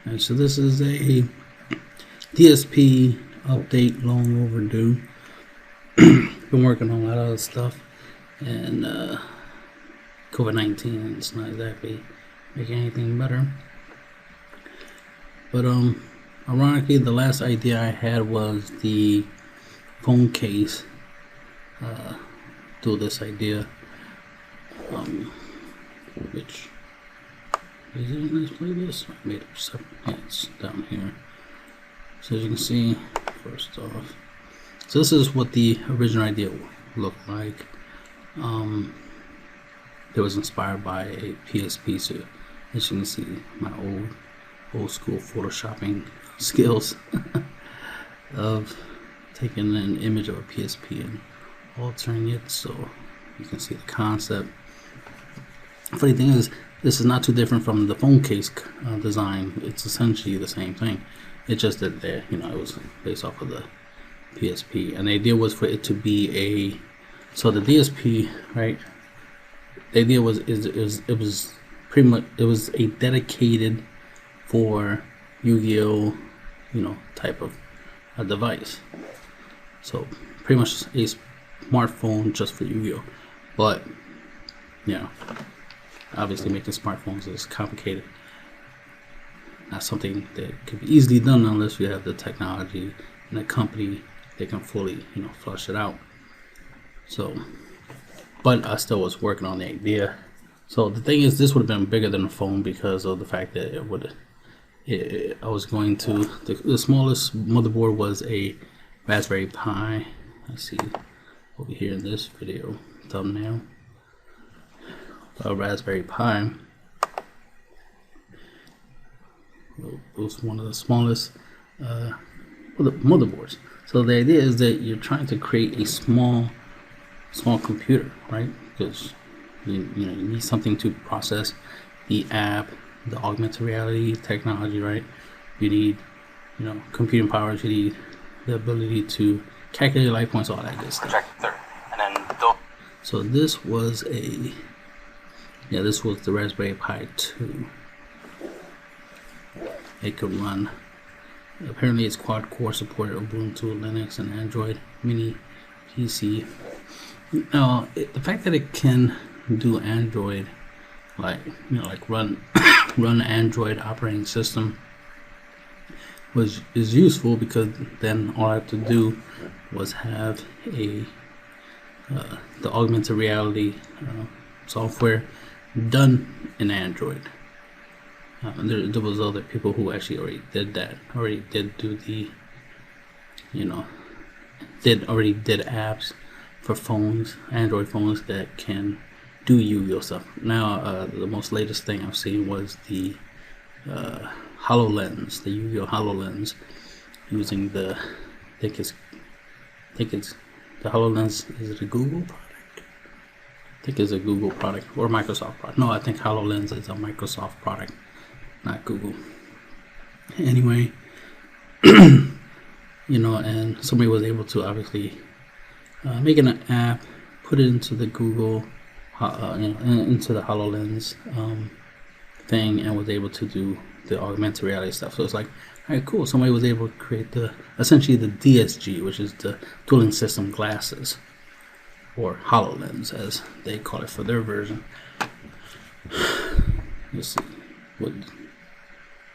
And so this is a DSP update, long overdue. Been working on a lot of other stuff, and COVID-19 is not exactly making anything better. But ironically, the last idea I had was the phone case. Do this idea, which is it in this playlist? I made it separate. Yeah, it's down here. So as you can see, first off, so this is what the original idea looked like. It was inspired by a PSP, so as you can see, my old school photoshopping skills of taking an image of a PSP and altering it so you can see the concept. Funny thing is, this is not too different from the phone case design. It's essentially the same thing. It's just that there, it was based off of the PSP, and the idea was for it to be so the DSP, right? The idea was it was pretty much, it was a dedicated for Yu-Gi-Oh, type of a device. So pretty much a smartphone just for Yu-Gi-Oh. But obviously making smartphones is complicated. Not something that could be easily done unless you have the technology and a company that can fully, flush it out. So, but I still was working on the idea. So the thing is, this would have been bigger than a phone because of the fact that I was going to, the smallest motherboard was a Raspberry Pi. I see over here in this video thumbnail, a Raspberry Pi. It was one of the smallest motherboards. So the idea is that you're trying to create a small computer, right? Because you need something to process the app, the augmented reality technology, right? You need computing powers. You need the ability to calculate light points, all that good stuff. So this was this was the Raspberry Pi 2. It could run. Apparently, it's quad-core supported Ubuntu, Linux, and Android Mini PC. Now, the fact that it can do Android, like run Android operating system, is useful, because then all I have to do was have the augmented reality software done in Android. There was other people who actually already did that. Already did do the, did apps for phones, Android phones that can do Yu-Gi-Oh stuff. Now, the most latest thing I've seen was the HoloLens, the Yu-Gi-Oh HoloLens, using the, I think it's the HoloLens. Is it a Google product? I think it's a Google product or Microsoft product. No, I think HoloLens is a Microsoft product, not Google. Anyway, and somebody was able to obviously make an app, put it into the Google, into the HoloLens thing, and was able to do the augmented reality stuff. So it's like, all right, cool. Somebody was able to create essentially the DSG, which is the Dueling System glasses, or HoloLens as they call it for their version. Let's see what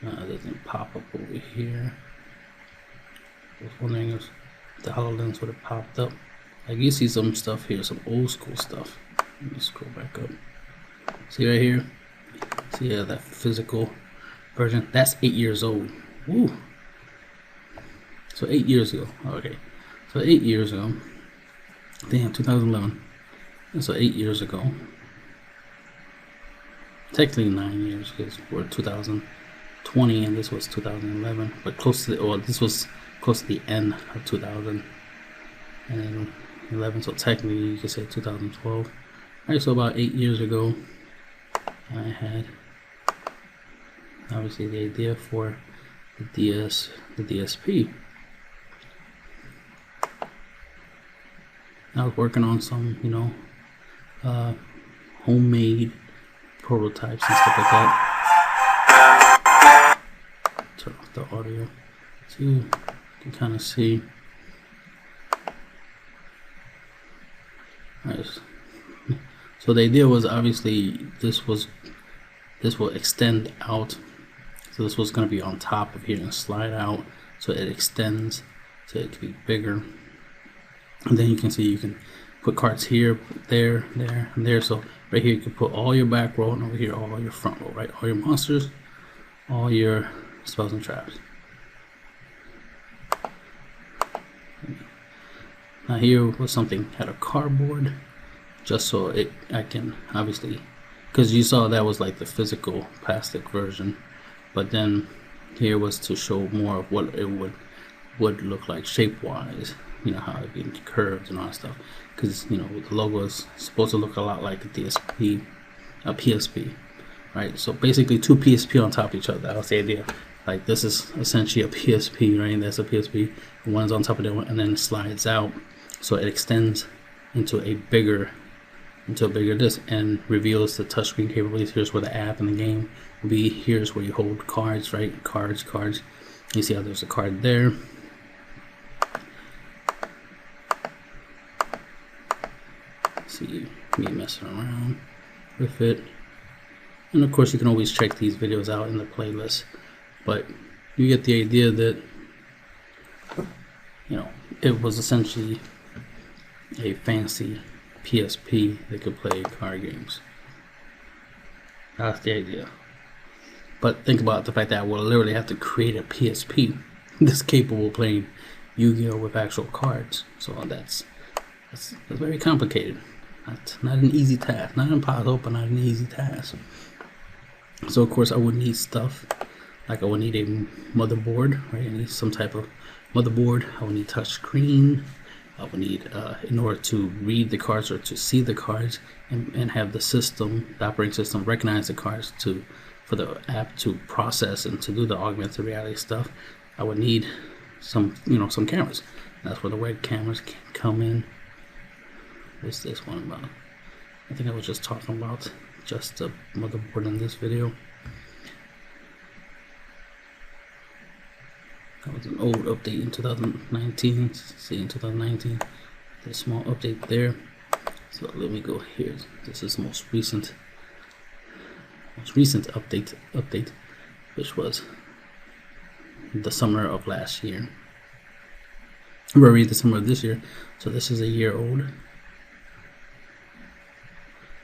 doesn't pop up over here. I was wondering if the HoloLens would have popped up. Like, you see some stuff here, some old school stuff. Let me scroll back up. See right here? See that physical version? That's 8 years old. Woo! So 8 years ago. Okay. So 8 years ago. Damn, 2011. So 8 years ago. Technically 9 years, because we're 2020 and this was 2011. But this was close to the end of 2011. So technically you could say 2012. Alright, so about 8 years ago, I had obviously the idea for the DSP. I was working on some, homemade prototypes and stuff like that. the audio so you can kind of see. All right. So the idea was obviously this will extend out. So this was going to be on top of here and slide out, so it extends, so it can be bigger. And then you can see you can put cards here, there, there, and there. So right here you can put all your back row, and over here all your front row, right? All your monsters, all your spells and traps. Now here was something had a cardboard, just so I can obviously, because you saw that was like the physical plastic version, but then here was to show more of what it would look like shape wise, you know, how it be curved and all that stuff, because you know the logo is supposed to look a lot like a DSP, a PSP, right? So basically two PSP on top of each other. That was the idea. Like this is essentially a PSP, right? That's a PSP. One's on top of the one, and then slides out, so it extends into a bigger disc and reveals the touchscreen capabilities. Here's where the app in the game will be. Here's where you hold cards, right? Cards. You see how there's a card there. See me messing around with it, and of course you can always check these videos out in the playlist, but you get the idea that, you know, it was essentially a fancy PSP that could play card games. That's the idea. But think about the fact that I will literally have to create a PSP that's capable of playing Yu-Gi-Oh with actual cards. So that's very complicated. Not an easy task. Not impossible, but not an easy task. So of course I would need stuff like I would need a motherboard, right? I need some type of motherboard. I would need touch screen. I would need, in order to read the cards or to see the cards and have the system, the operating system, recognize the cards for the app to process and to do the augmented reality stuff, I would need some cameras. That's where the web cameras can come in. What's this one about? I think I was just talking about just the motherboard in this video. That was an old update in 2019. See, in 2019, there's a small update there. So let me go here. This is the most recent update, which was the summer of last year. We're already the summer of this year, so this is a year old.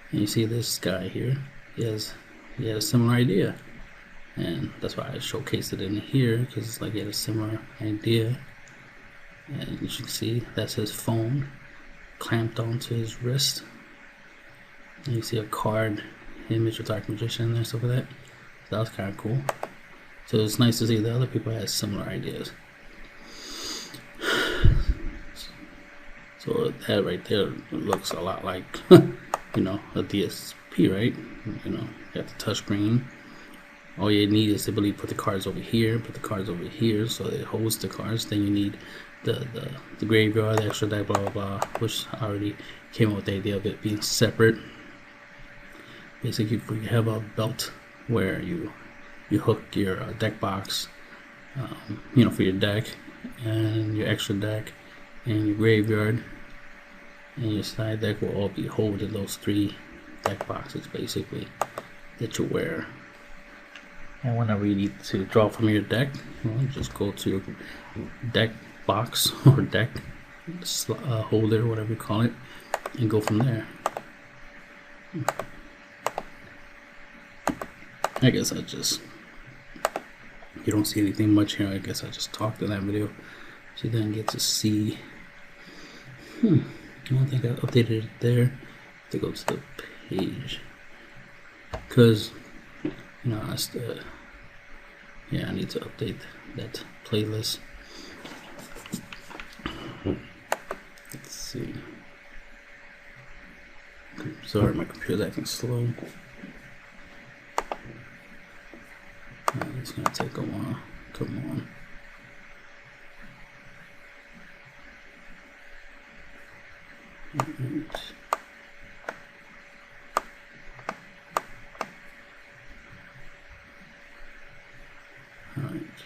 And you see this guy here, he had a similar idea, and that's why I showcased it in here, because it's like he had a similar idea. And you can see that's his phone clamped onto his wrist, and you see a card image with Dark Magician and stuff like that. So that was kind of cool. So it's nice to see that other people had similar ideas. So that right there looks a lot like you know, a DSP, right? You know, you got the touchscreen. All you need is to put the cards over here, so it holds the cards. Then you need the graveyard, the extra deck, blah blah blah, which I already came up with the idea of it being separate. Basically, you have a belt where you hook your deck box, you know, for your deck, and your extra deck, and your graveyard, and your side deck will all be holding those 3 deck boxes basically that you wear. And whenever you need to draw from your deck, well, just go to your deck box or deck holder, whatever you call it, and go from there. I guess you don't see anything much here. I guess I just talked in that video, so you didn't get to see. I don't think I updated it there. I have to go to the page, because you know, I need to update that playlist. Let's see. Sorry, my computer's acting slow. It's gonna take a while. Come on. Alright.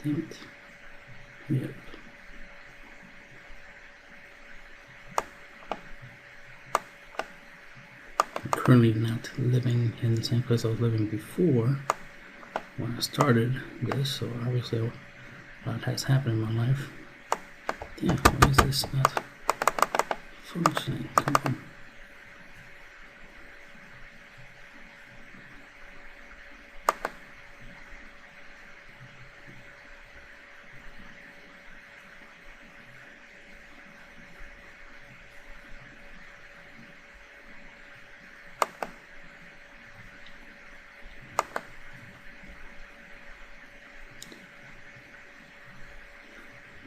Damn it. Yep. I'm currently not living in the same place I was living before when I started this, so obviously a lot has happened in my life. Damn, why is this not functioning? Come on.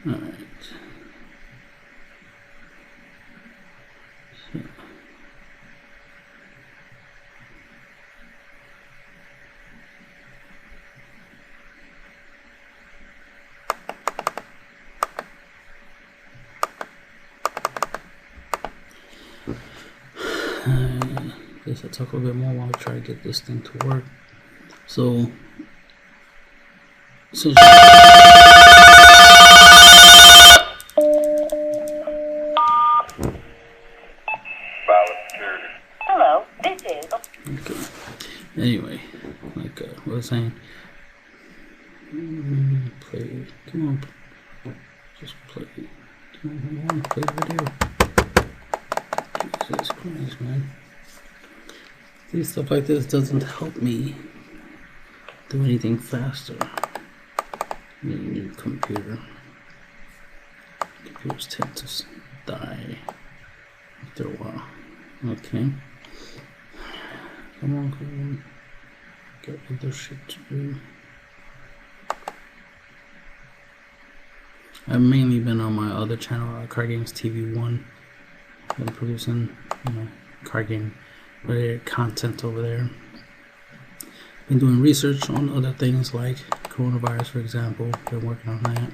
All right. So. I guess I'll talk a little bit more while I try to get this thing to work. So, Hello, this is. okay. Anyway, like what I was saying, play. Come on, just play. Come on, play the video. Jesus Christ, man. See, stuff like this doesn't help me do anything faster. Need a new computer. Computers tend to die after a while. Okay. Come on. Got other shit to do. I've mainly been on my other channel, Card Games TV1. Been producing, card game related content over there. Been doing research on other things like coronavirus, for example. Been working on that,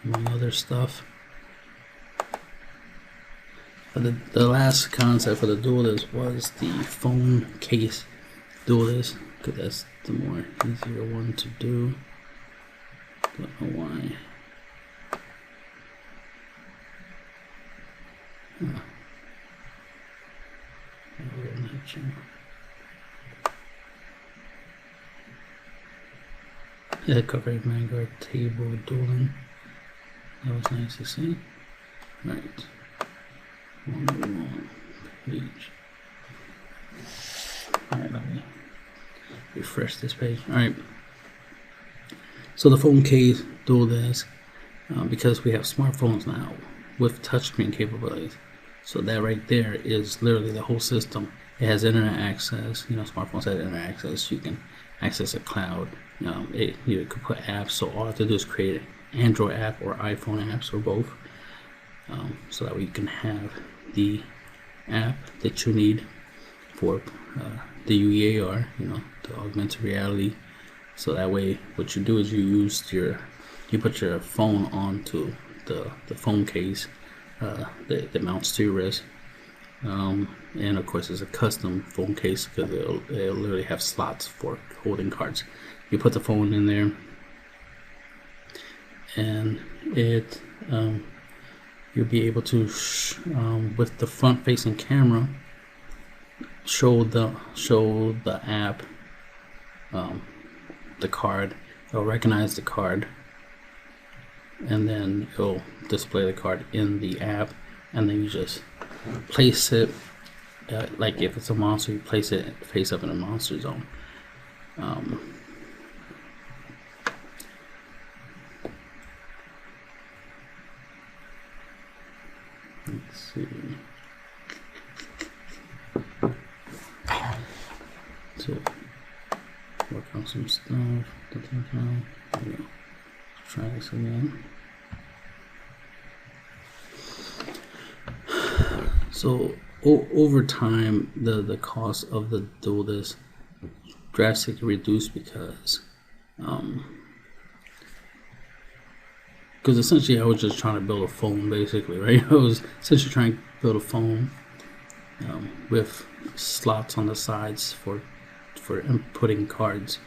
among other stuff. But the last concept for the Duelist was the phone case Duelist, because that's the more easier one to do. Don't know why. Huh. Yeah, covering Vanguard table dueling. That was nice to see. Right. One page. Alright, let me refresh this page. Alright. So the phone case Duelist, because we have smartphones now with touchscreen capabilities. So that right there is literally the whole system. It has internet access. Smartphones have internet access. You can access a cloud. You could put apps. So all I have to do is create an Android app or iPhone apps or both. So that way you can have the app that you need for the UEAR, the augmented reality. So that way, what you do is you put your phone onto the phone case that mounts to your wrist. And of course, it's a custom phone case because it'll literally have slots for holding cards. You put the phone in there, and you'll be able to, with the front-facing camera, show the app the card. It'll recognize the card, and then it'll display the card in the app, and then you just place it, like if it's a monster, you place it face up in a monster zone. Let's see. So work on some stuff. There we go. Let's try this again. So over time, the cost of the Duelist drastically reduced because essentially I was just trying to build a phone, basically, right? I was essentially trying to build a phone with slots on the sides for inputting cards.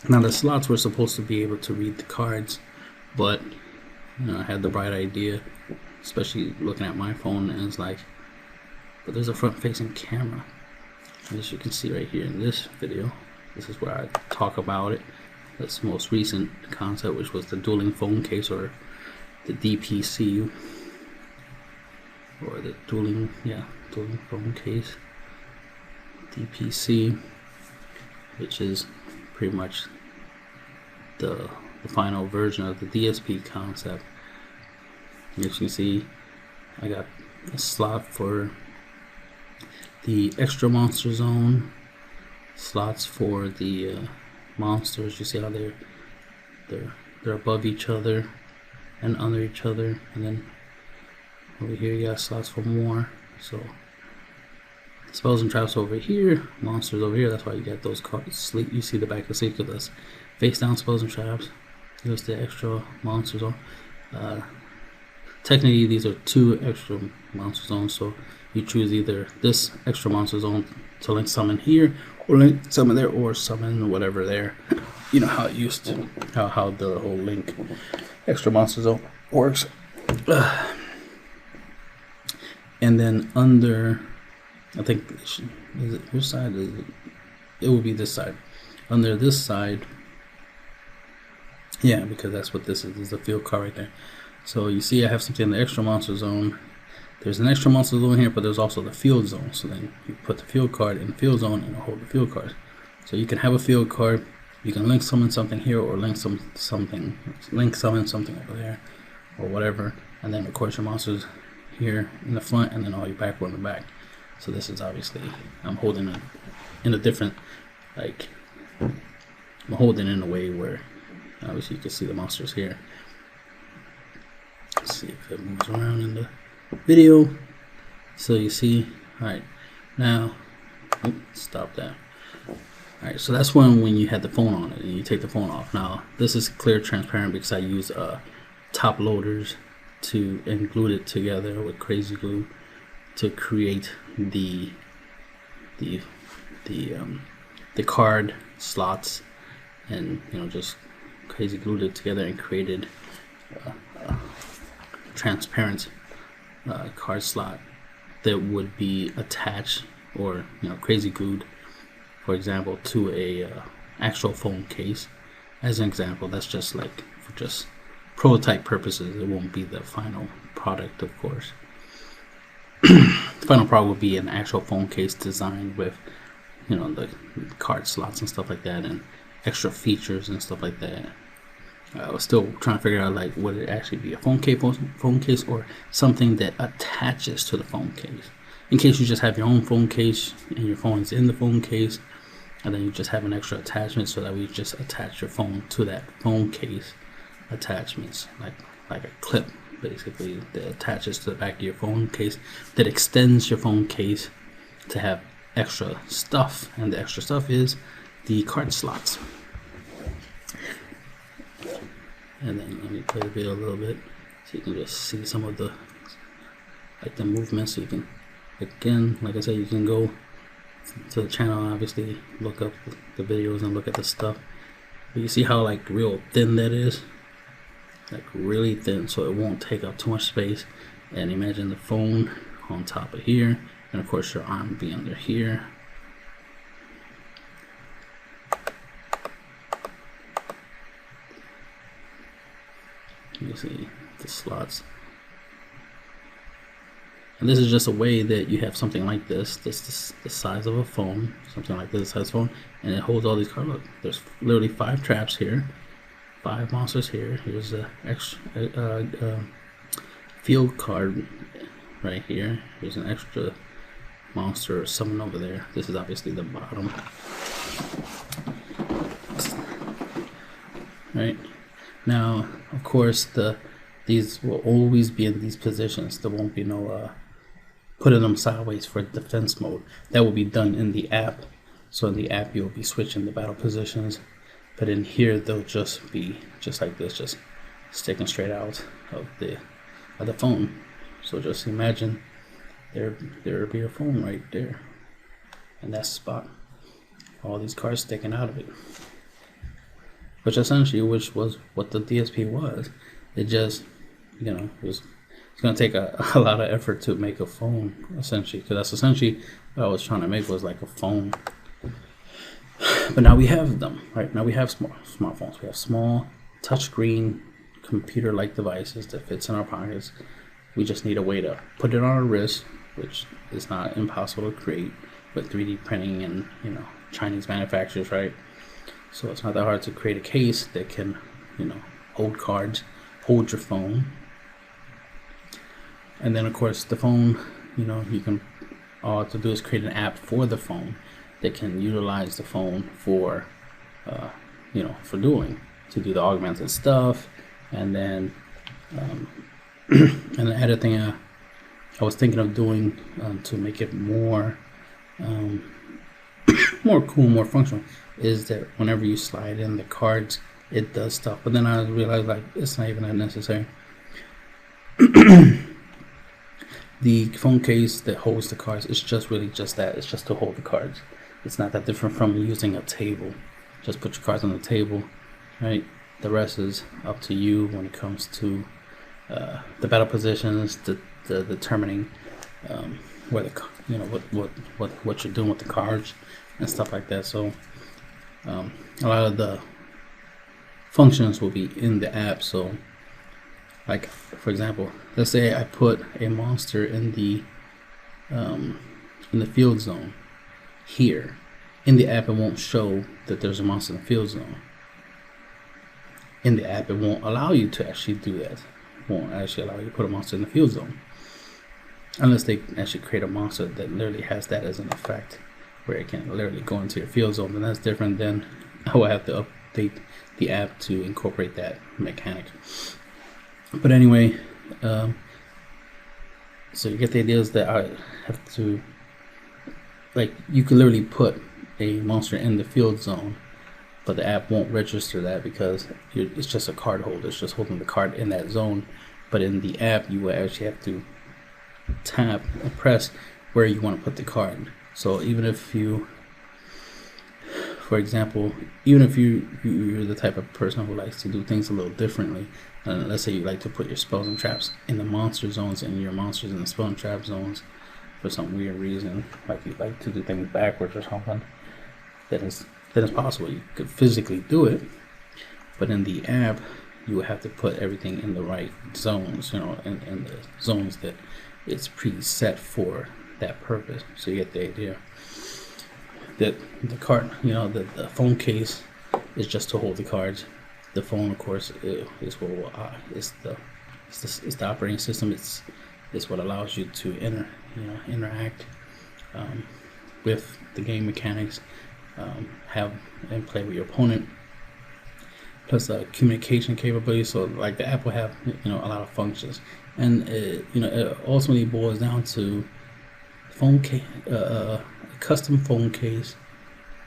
Now the slots were supposed to be able to read the cards, but I had the bright idea, especially looking at my phone, and it's like, but there's a front-facing camera. As you can see right here in this video, this is where I talk about it. That's the most recent concept, which was the dueling phone case, or the DPC, or the dueling phone case, DPC, which is pretty much the final version of the DSP concept. As you can see, I got a slot for the extra monster zone, slots for the monsters. You see how they're above each other and under each other, and then over here you got slots for more. So spells and traps over here, monsters over here. That's why you got those cards. Sleep. You see the back of the sleeve because that's face down spells and traps. Here's the extra monster zone. Technically, these are 2 extra monster zones, so you choose either this extra monster zone to link summon here, or link summon there, or summon whatever there. You know how it used to, how the whole link extra monster zone works. And then under, I think, is it, which side is it? It will be this side. Under this side, yeah, because that's what this is. This is the field card right there. So you see I have something in the extra monster zone. There's an extra monster zone here, but there's also the field zone. So then you put the field card in the field zone and it'll hold the field card. So you can have a field card, you can link summon something here, or link summon something over there, or whatever. And then of course your monsters here in the front, and then all your back in the back. So this is obviously, I'm holding it in a different, like, I'm holding in a way where obviously you can see the monsters here. Let's see if it moves around in the video. So you see, alright, now, stop that. Alright, so that's when you had the phone on it and you take the phone off. Now, this is clear transparent because I use top loaders to and glued it together with crazy glue to create the card slots, and just crazy glued it together and created transparent card slot that would be attached, or crazy glued, for example, to a actual phone case. As an example, that's just like for just prototype purposes. It won't be the final product, of course. The final product will be an actual phone case designed with the card slots and stuff like that, and extra features and stuff like that. I was still trying to figure out, like, would it actually be a phone case or something that attaches to the phone case, in case you just have your own phone case and your phone is in the phone case, and then you just have an extra attachment, so that we just attach your phone to that phone case attachments, like a clip basically that attaches to the back of your phone case, that extends your phone case to have extra stuff, and the extra stuff is the card slots. And then let me play the video a little bit so you can just see some of the movements. So you can, again, like I said, you can go to the channel, obviously look up the videos and look at the stuff. But you see how real thin that is, really thin, so it won't take up too much space. And imagine the phone on top of here, and of course your arm be under here. You see the slots, and this is just a way that you have something like this. This is the size of a phone, something like this size phone, and it holds all these cards. Look, there's literally 5 traps here, 5 monsters here. Here's the extra field card right here. Here's an extra monster or summon over there. This is obviously the bottom, right? Now, of course, these will always be in these positions. There won't be no putting them sideways for defense mode. That will be done in the app. So in the app, you'll be switching the battle positions. But in here, they'll just be just like this, just sticking straight out of the phone. So just imagine there'll be a phone right there, and that spot, all these cards sticking out of it. which was what the DSP was. It just, it's going to take a lot of effort to make a phone, essentially, because that's essentially what I was trying to make, was like a phone. But now we have them, right? Now we have smartphones. We have small touchscreen computer-like devices that fits in our pockets. We just need a way to put it on our wrist, which is not impossible to create with 3D printing and Chinese manufacturers, right? So it's not that hard to create a case that can hold cards, hold your phone, and then of course the phone, you can, all you have to do is create an app for the phone that can utilize the phone for for dueling, to do the augmented stuff. And then and the other thing I was thinking of doing to make it more cool, more functional, is that whenever you slide in the cards, it does stuff. But then I realized, like, it's not even that necessary. The phone case that holds the cards is just really just that. It's just to hold the cards. It's not that different from using a table. Just put your cards on the table, right? The rest is up to you when it comes to the battle positions, the determining where what you're doing with the cards and stuff like that. So a lot of the functions will be in the app. So, like, for example, let's say I put a monster in the field zone. Here in the app, it won't show that there's a monster in the field zone. In the app, it won't allow you to actually do that. It won't actually allow you to put a monster in the field zone, unless they actually create a monster that literally has that as an effect, where it can literally go into your field zone. And that's different. Then I will have to update the app to incorporate that mechanic. But anyway, so you get the idea, is that I have to, like, you can literally put a monster in the field zone, but the app won't register that because it's just a card holder. It's just holding the card in that zone. But in the app, you will actually have to tap and press where you want to put the card. So even if you, for example, even if you're the type of person who likes to do things a little differently, let's say you like to put your spells and traps in the monster zones and your monsters in the spell and trap zones for some weird reason, like you like to do things backwards or something, then it's possible. You could physically do it, but in the app, you would have to put everything in the right zones, in the zones that it's preset for that purpose. So you get the idea that the card, the phone case is just to hold the cards. The phone, of course, is the operating system. It's what allows you to interact with the game mechanics, have and play with your opponent, plus communication capability. So, like, the app will have a lot of functions, and it ultimately boils down to phone case, custom phone case,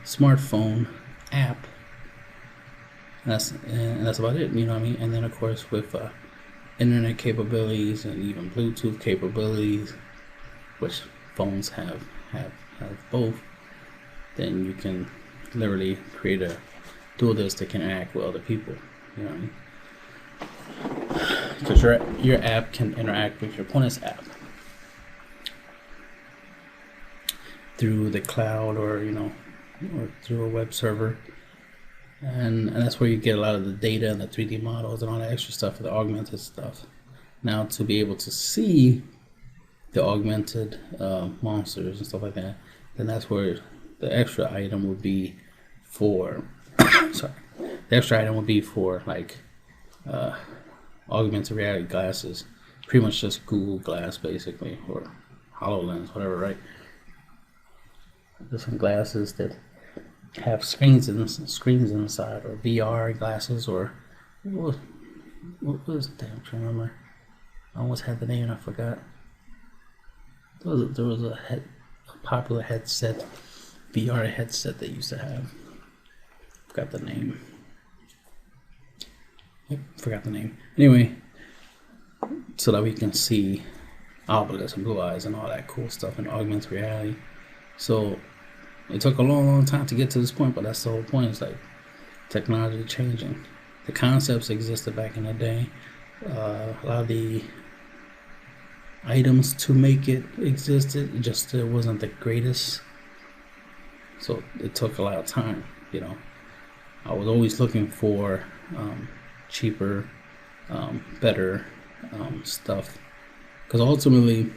smartphone app. And that's about it. You know what I mean? And then, of course, with internet capabilities and even Bluetooth capabilities, which phones have both, then you can literally create a duelist that can interact with other people. You know what I mean? Because your app can interact with your opponent's app through the cloud, or through a web server. And that's where you get a lot of the data and the 3D models and all that extra stuff for the augmented stuff. Now, to be able to see the augmented monsters and stuff like that, then that's where the extra item would be for the extra item would be for, like, augmented reality glasses. Pretty much just Google Glass, basically, or HoloLens, whatever, right? There's some glasses that have screens inside, or VR glasses, or what was that? I'm trying to remember. I almost had the name and I forgot. There was a popular headset, VR headset they used to have. Forgot the name. Yep, forgot the name. Anyway, so that we can see obelisks and blue eyes and all that cool stuff in augmented reality. So it took a long time to get to this point, but that's the whole point. It's like, technology changing. The concepts existed back in the day. A lot of the items to make it existed, just it wasn't the greatest. So it took a lot of time. I was always looking for cheaper, better stuff, because ultimately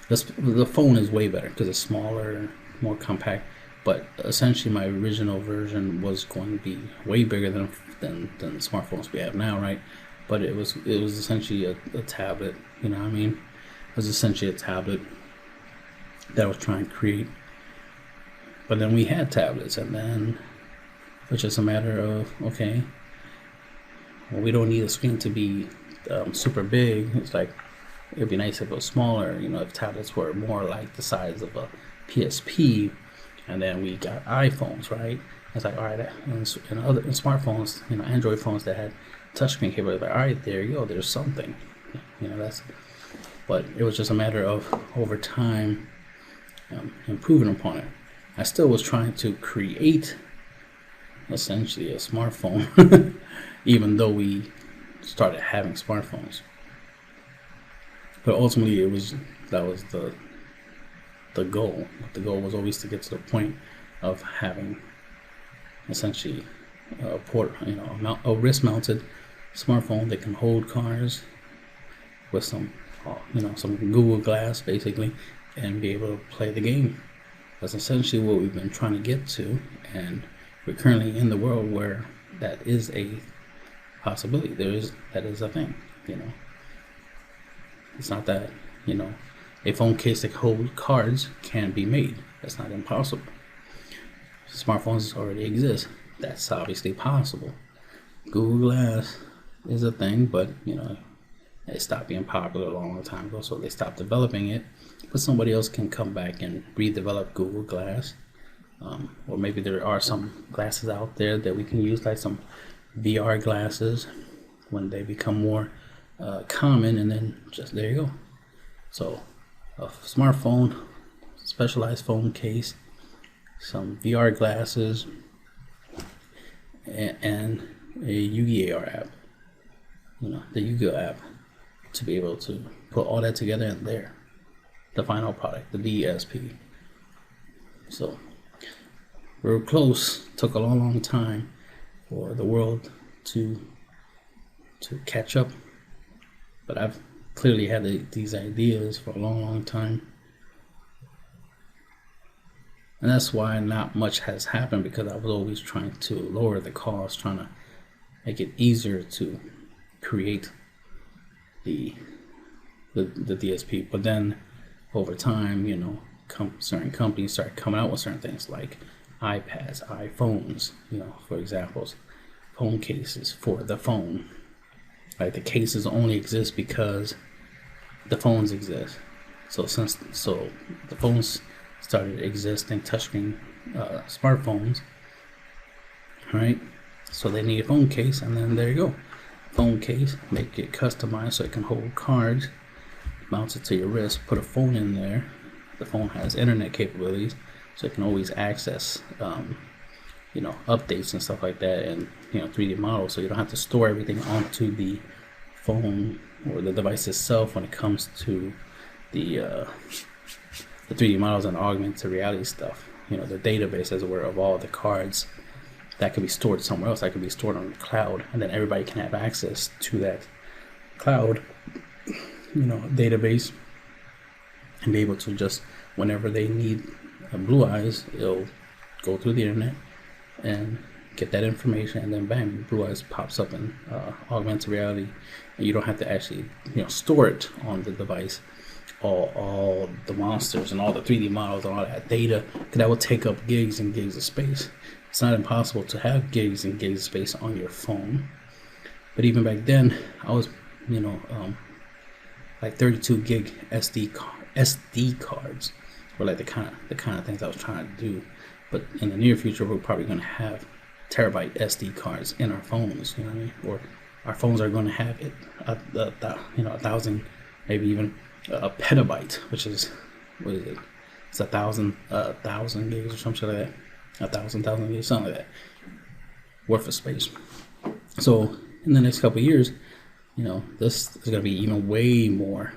the phone is way better because it's smaller, more compact. But essentially, my original version was going to be way bigger than the smartphones we have now, right? But it was essentially a tablet. You know what I mean? It was essentially a tablet that I was trying to create. But then we had tablets, and then it's just a matter of, okay, well, we don't need a screen to be super big. It's like, it'd be nice if it was smaller, if tablets were more like the size of a PSP. And then we got iPhones, right? It's like, all right, and other smartphones, Android phones that had touchscreen capability, like, all right, there you go, there's something. But it was just a matter of, over time, improving upon it. I still was trying to create essentially a smartphone, even though we started having smartphones. But ultimately, that was the goal. The goal was always to get to the point of having essentially a wrist-mounted smartphone that can hold cards with some Google Glass, basically, and be able to play the game. That's essentially what we've been trying to get to, and we're currently in the world where that is a possibility. That is a thing. It's not that a phone case that holds cards can be made. That's not impossible. Smartphones already exist. That's obviously possible. Google Glass is a thing, but it stopped being popular a long time ago, so they stopped developing it. But somebody else can come back and redevelop Google Glass, or maybe there are some glasses out there that we can use, like some VR glasses, when they become more common, and then just there you go. So a smartphone, specialized phone case, some VR glasses, and a Yu-Gi-Oh app, the Yu-Gi-Oh app, to be able to put all that together in there. The final product, the DSP. So we're close. Took a long time for the world to catch up, but I've clearly had these ideas for a long time, and that's why not much has happened, because I was always trying to lower the cost, trying to make it easier to create the DSP. But then over time, certain companies start coming out with certain things like iPads, iPhones, for examples, phone cases for the phone. Like, the cases only exist because the phones exist. So the phones started existing, touchscreen smartphones, right? So they need a phone case, and then there you go. Phone case, make it customized so it can hold cards, mount it to your wrist, put a phone in there. The phone has internet capabilities, so it can always access updates and stuff like that, and 3D models, so you don't have to store everything onto the phone or the device itself when it comes to the 3D models and augmented reality stuff. The database, as it were, of all the cards that could be stored somewhere else. That could be stored on the cloud, and then everybody can have access to that cloud database, and be able to just, whenever they need Blue Eyes, it'll go through the internet and get that information, and then bam, Blue Eyes pops up in augmented reality, and you don't have to actually store it on the device, all the monsters and all the 3D models and all that data, because that will take up gigs and gigs of space. It's not impossible to have gigs and gigs of space on your phone, but even back then, I was like 32 gig SD cards were like the kind of things I was trying to do. But in the near future, we're probably going to have terabyte SD cards in our phones, or our phones are going to have it, 1,000, maybe even a petabyte, which is, what is it? It's 1,000 gigs or something like that. 1,000 gigs, something like that. worth of space. So in the next couple of years, this is going to be even way more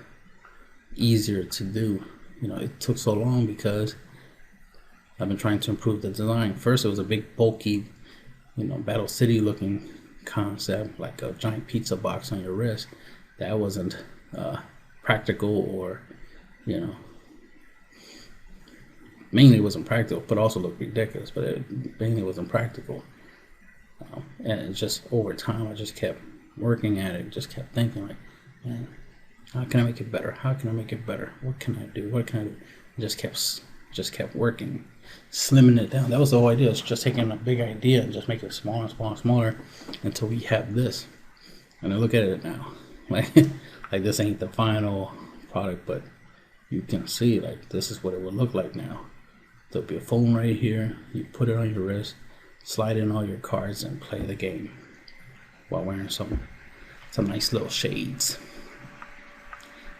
easier to do. It took so long because I've been trying to improve the design. First, it was a big, bulky, Battle City looking concept, like a giant pizza box on your wrist. That wasn't practical, or, mainly wasn't practical, but also looked ridiculous, but it mainly wasn't practical. And it just, over time, I just kept working at it, just kept thinking, like, man, how can I make it better? How can I make it better? What can I do? What can I do? I just kept working, slimming it down. That was the whole idea. It's just taking a big idea and just making it smaller and smaller and smaller until we have this. And I look at it now, like this ain't the final product, but you can see, like, this is what it would look like now. There'll be a phone right here. You put it on your wrist, slide in all your cards, and play the game while wearing some nice little shades.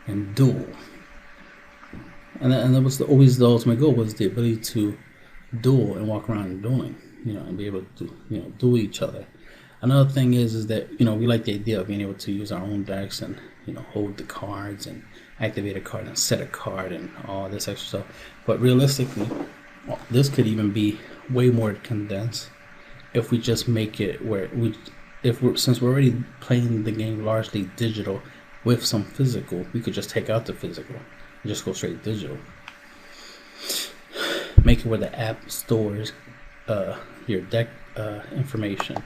And duel. And that was always the ultimate goal, was the ability to duel and walk around dueling, and be able to, duel each other. Another thing is that, we like the idea of being able to use our own decks and, hold the cards and activate a card and set a card and all this extra stuff. But realistically, this could even be way more condensed if we just make it where since we're already playing the game largely digital with some physical, we could just take out the physical and just go straight digital. Make it where the app stores your deck information,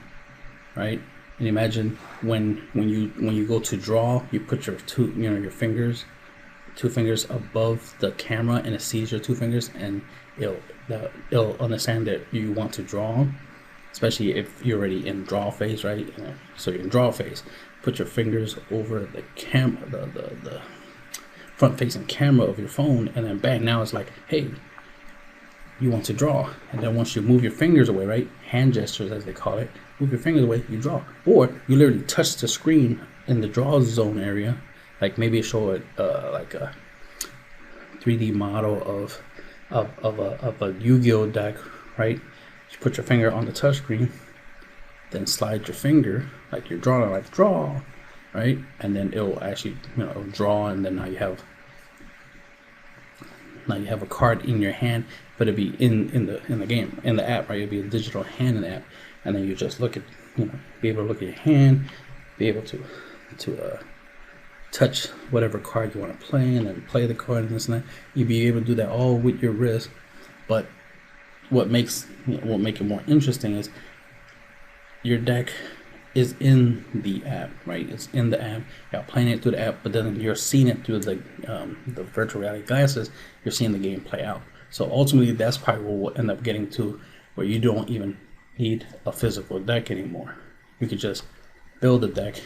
right? And imagine when you go to draw, you put your two fingers above the camera, and it sees your two fingers, and it'll understand that you want to draw, especially if you're already in draw phase, right? So you're in draw phase. Put your fingers over the camera, the front-facing camera of your phone, and then bang! Now it's like, hey, you want to draw. And then once you move your fingers away, right? Hand gestures, as they call it. Move your fingers away, you draw. Or you literally touch the screen in the draw zone area, like maybe show it like a 3D model of a Yu-Gi-Oh deck, right? You put your finger on the touch screen, then slide your finger like you're drawing, like draw, right? And then it'll actually draw, and then now you have a card in your hand, but it'll be in the game, in the app, right? It'll be a digital hand in the app, and then you just look at, be able to look at your hand, be able to touch whatever card you want to play, and then play the card and this and that. You'll be able to do that all with your wrist. But what make it more interesting is your deck is in the app, right? It's in the app. You're playing it through the app, but then you're seeing it through the virtual reality glasses. You're seeing the game play out. So ultimately, that's probably what we'll end up getting to, where you don't even need a physical deck anymore. You could just build a deck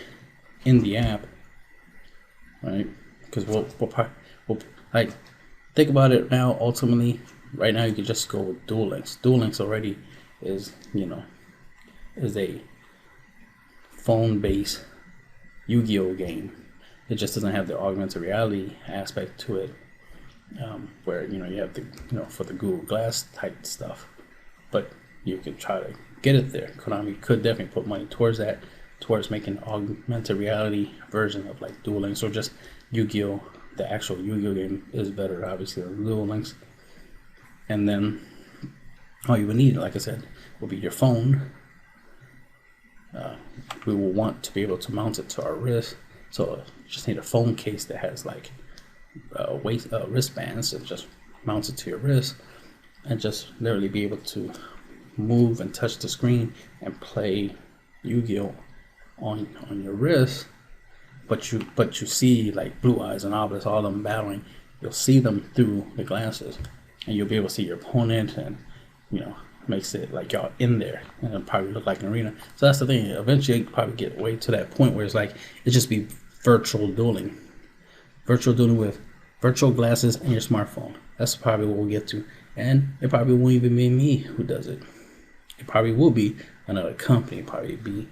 in the app, right? Because we'll like, think about it now. Ultimately, right now you could just go with Duel Links. Duel Links already is a phone-based Yu-Gi-Oh game. It just doesn't have the augmented reality aspect to it, where you have the for the Google Glass type stuff. But you could try to get it there. Konami could definitely put money towards that, towards making an augmented reality version of like Duel Links, or just Yu-Gi-Oh. The actual Yu-Gi-Oh game is better, obviously, than Duel Links. And then all you would need, like I said, will be your phone. We will want to be able to mount it to our wrist, so you just need a phone case that has like wristbands, and just mount it to your wrist, and just literally be able to move and touch the screen and play Yu-Gi-Oh on your wrist. But you see like Blue Eyes and Obelisk, all of them battling. You'll see them through the glasses, and you'll be able to see your opponent, and makes it like y'all in there, and it'll probably look like an arena. So that's the thing. Eventually, you probably get way to that point where it's like it just be virtual dueling with virtual glasses and your smartphone. That's probably what we'll get to, and it probably won't even be me who does it. It probably will be another company. Probably be,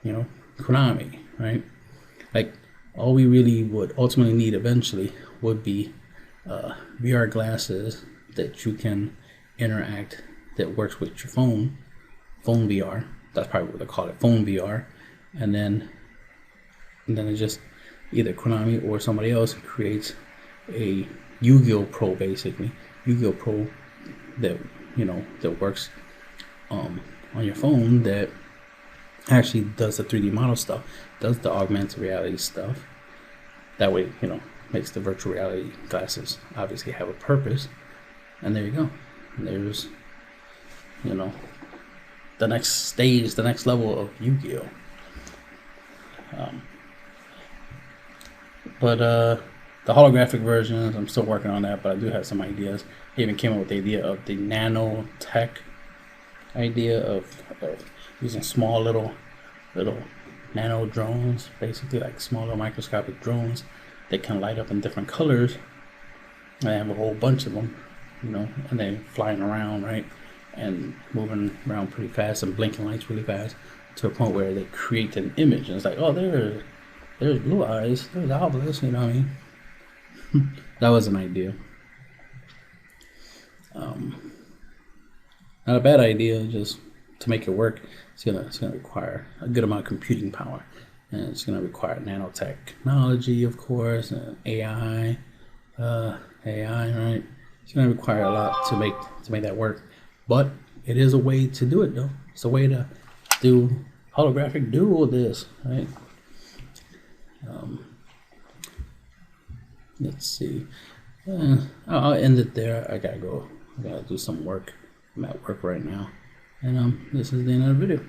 Konami, right? Like, all we really would ultimately need eventually would be VR glasses that you can interact, that works with your phone, phone VR. That's probably what they call it, phone VR. And then it just either Konami or somebody else creates a Yu-Gi-Oh Pro, basically Yu-Gi-Oh Pro that that works on your phone, that actually does the 3D model stuff, does the augmented reality stuff. That way, makes the virtual reality glasses obviously have a purpose. And there you go. And there's the next stage, the next level of Yu-Gi-Oh. But the holographic versions, I'm still working on that, but I do have some ideas. I even came up with the idea of the nanotech idea of using small little nano drones, basically like small little microscopic drones that can light up in different colors. I have a whole bunch of them, and they're flying around, right, and moving around pretty fast and blinking lights really fast, to a point where they create an image, and it's like, oh, there's Blue Eyes, there's Obelisk, you know what I mean? That was an idea. Not a bad idea, just to make it work, it's gonna require a good amount of computing power, and it's gonna require nanotechnology, of course, and AI, right? It's gonna require a lot to make that work, but it is a way to do it, though. It's a way to do holographic dual this, right? Let's see. I'll end it there. I gotta go. I gotta do some work. I'm at work right now, and this is the end of the video.